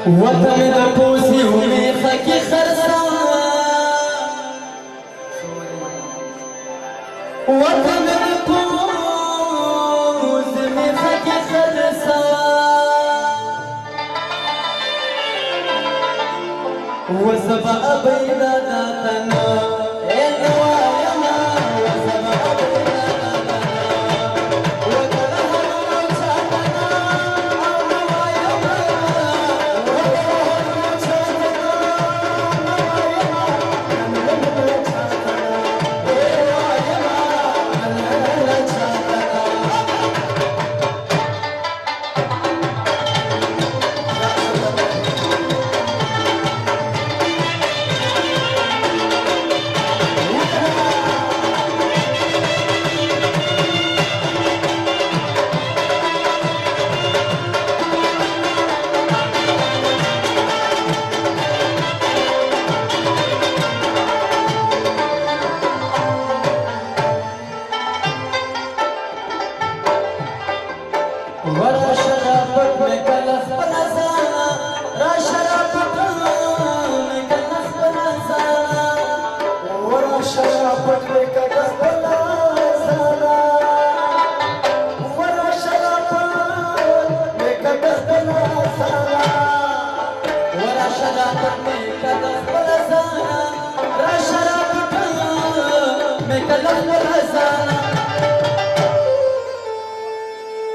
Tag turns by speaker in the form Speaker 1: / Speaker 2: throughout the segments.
Speaker 1: وطن د پوسی ومیخه کی خرسا وطن د پوسی ومیخه کی خرسا وزبا بیدا داتنا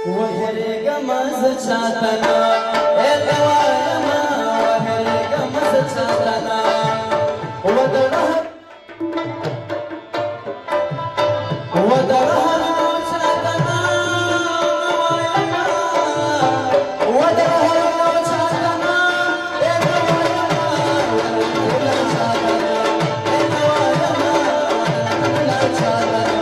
Speaker 1: وهرګه مز چاتنا اے دیوانا وهرګه مز چاتنا ودړه چاتنا ودړه چاتنا اے دیوانا چاتنا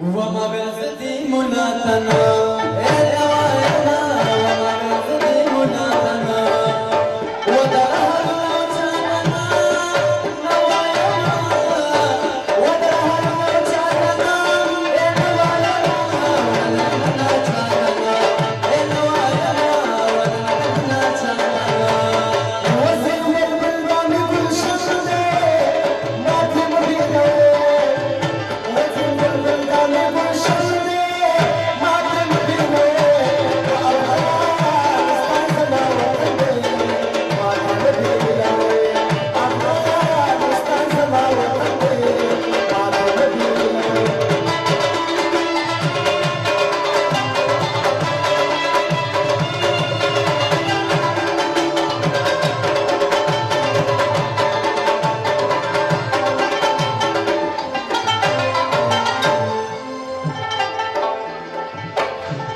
Speaker 1: وما بلزتي مناتنا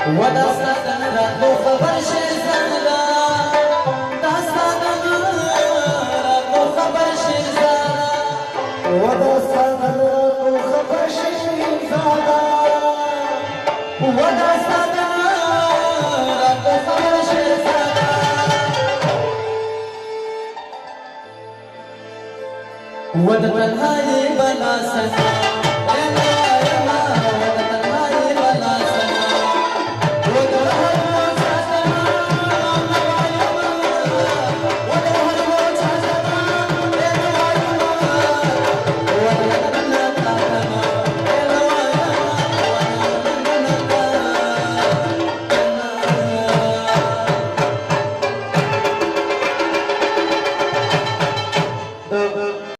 Speaker 1: وداستان راتلو خبر شیرزادا داستان راتلو خبر شیرزادا وداستان راتلو خبر شیرزادا وداستان راتلو خبر شیرزادا ود تنهایی بلا سنا